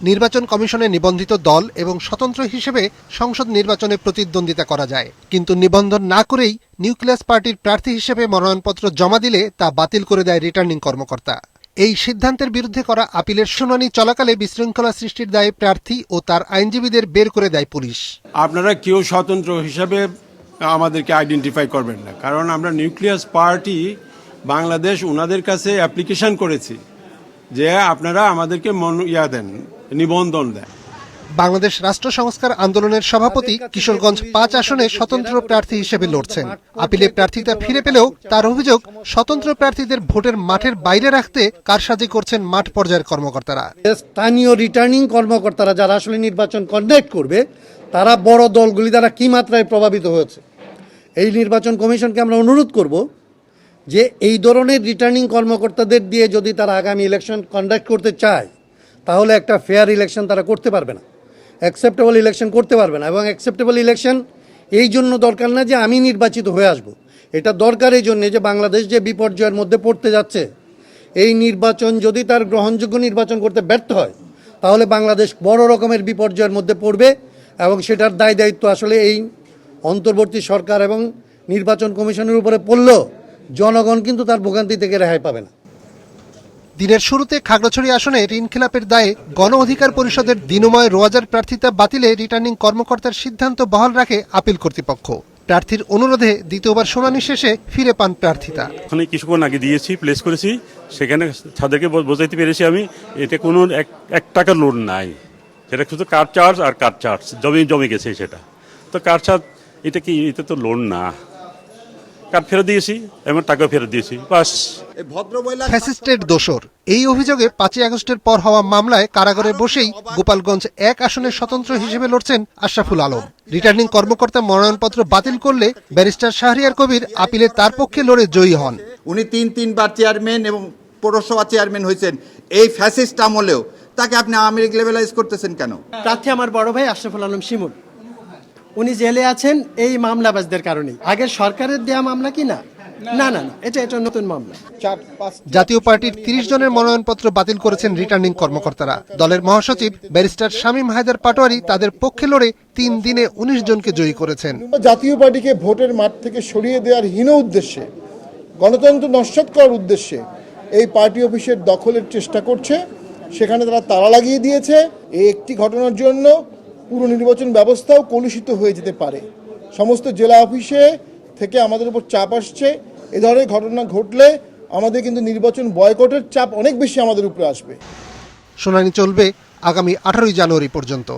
নির্বাচন কমিশনে নিবন্ধিত দল এবং স্বতন্ত্র হিসেবে সংসদ নির্বাচনে প্রতিদ্বন্দ্বিতা করা যায়, কিন্তু নিবন্ধন না করেই নিউক্লিয়াস পার্টির প্রার্থী হিসেবে মনোনয়নপত্র জমা দিলে তা বাতিল করে দেয় রিটার্নিং কর্মকর্তা। এই সিদ্ধান্তের বিরুদ্ধে করা আপিলের শুনানি চলাকালে বিশৃঙ্খলা সৃষ্টির দায়ে প্রার্থী ও তার আইনজীবীদের বের করে দেয় পুলিশ। আপনারা কেউ স্বতন্ত্র হিসাবে আমাদেরকে আইডেন্টিফাই করবেন না, কারণ আমরা নিউক্লিয়াস পার্টি বাংলাদেশ ওনাদের কাছে অ্যাপ্লিকেশন করেছি যে আপনারা আমাদেরকে নিবন্ধন দেন। বাংলাদেশ রাষ্ট্র সংস্কার আন্দোলনের সভাপতি কিশোরগঞ্জ ৫ আসনে স্বতন্ত্র প্রার্থী হিসেবে লড়ছেন। আপিলে প্রার্থিতা ফিরে পেলেও তার অভিযোগ, স্বতন্ত্র প্রার্থীদের ভোটের মাঠের বাইরে রাখতে কারসাজি করছেন মাঠ পর্যায়ের কর্মকর্তারা। স্থানীয় রিটার্নিং কর্মকর্তারা যারা আসলে নির্বাচন কন্ডাক্ট করবে, তারা বড় দলগুলি দ্বারা কি মাত্রায় প্রভাবিত হয়েছে। এই নির্বাচন কমিশনকে আমরা অনুরোধ করব যে এই ধরনের রিটার্নিং কর্মকর্তাদের দিয়ে যদি তারা আগামী ইলেকশন কন্ডাক্ট করতে চায়, তাহলে একটা ফেয়ার ইলেকশন তারা করতে পারবে না, অ্যাকসেপ্টেবল ইলেকশন করতে পারবে না। এবং অ্যাকসেপ্টেবল ইলেকশন এই জন্য দরকার না যে আমি নির্বাচিত হয়ে আসব, এটা দরকার এই জন্যে যে বাংলাদেশ যে বিপর্যয়ের মধ্যে পড়তে যাচ্ছে, এই নির্বাচন যদি তার গ্রহণযোগ্য নির্বাচন করতে ব্যর্থ হয়, তাহলে বাংলাদেশ বড় রকমের বিপর্যয়ের মধ্যে পড়বে এবং সেটার দায় দায়িত্ব আসলে এই অন্তর্বর্তী সরকার এবং নির্বাচন কমিশনের উপরে পড়লেও জনগণ কিন্তু তার ভোগান্তি থেকে রেহাই পাবে না। দিনের শুরুতে খাগড়াছড়ি আসনে ঋণ খেলাপের দায়ে গণ অধিকার পরিষদের দিনময় রোয়াজার প্রার্থিতা বাতিলে রিটার্নিং কর্মকর্তার সিদ্ধান্ত বহাল রাখে আপিল কর্তৃপক্ষ। প্রার্থীর অনুরোধে দ্বিতীয়বার শুনানি শেষে ফিরে পান প্রার্থিতা। ওখানে কিছুক্ষণ আগে দিয়েছি, প্লেস করেছি, সেখানে তাদেরকে বোঝাইতে পেরেছি আমি এটা কোনো এক টাকার লোন নাই, সেটা শুধু কার্ড চার্জ আর কার্ড চার্জ জমে গেছে। সেটা তো কার্ড চার্জ, এটা কি, এটা তো লোন না। কার্ড ফেরত দিয়েছি এবং টাকা ফেরত দিয়েছি, বাস। ফ্যাসিস্টের দোসর এই অভিযোগে ৫ই আগস্টের পর হওয়া মামলায় কারাগারে বসেই গোপালগঞ্জ ১ আসনের স্বতন্ত্র হিসেবে লড়ছেন আশরাফুল আলম। রিটার্নিং কর্মকর্তা মনোনয়নপত্র বাতিল করলে ব্যারিস্টার শাহরিয়ার কবির আপিলে তার পক্ষে লড়ে জয়ী হন। উনি তিনবার চেয়ারম্যান এবং পৌরসভা চেয়ারম্যান হয়েছেন এই ফ্যাসিস্ট আমলেও, তাকে আপনি আওয়ামী লীগ লেভেলাইজ করতেছেন কেন? প্রার্থী আমার বড় ভাই আশরাফুল আলম শিমুল, উনি জেলে আছেন এই মামলাবাজদের কারণে। আগের সরকারের দেয়া মামলা কি না, না না না, এটা নতুন মামলা। জাতীয় পার্টির ৩০ জনের মনোনয়নপত্র বাতিল করেছেন রিটার্নিং কর্মকর্তারা। দলের মহাসচিব ব্যারিস্টার শামীম হায়দার পাটোয়ারি তাদের পক্ষে লড়ে ৩ দিনে ১৯ জনকে জয়ী করেছেন। জাতীয় পার্টিকে ভোটের মাঠ থেকে সরিয়ে দেওয়ার হীন উদ্দেশ্যে, গণতন্ত্র নস্যাৎ করার উদ্দেশ্যে এই পার্টি অফিসের দখলের চেষ্টা করছে। সেখানে তারা তালা লাগিয়ে দিয়েছে। এই একটি ঘটনার জন্য পুরো নির্বাচন ব্যবস্থাও কলুষিত হয়ে যেতে পারে। সমস্ত জেলা অফিসে থেকে আমাদের উপর চাপ আসছে। এ ধরনের ঘটনা ঘটলে আমাদের কিন্তু নির্বাচন বয়কটের চাপ অনেক বেশি আমাদের উপরে আসবে। শুনানি চলবে আগামী 18ই জানুয়ারি পর্যন্ত।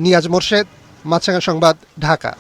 নিয়াজ মোরশেদ, মাছরাঙা সংবাদ, ঢাকা।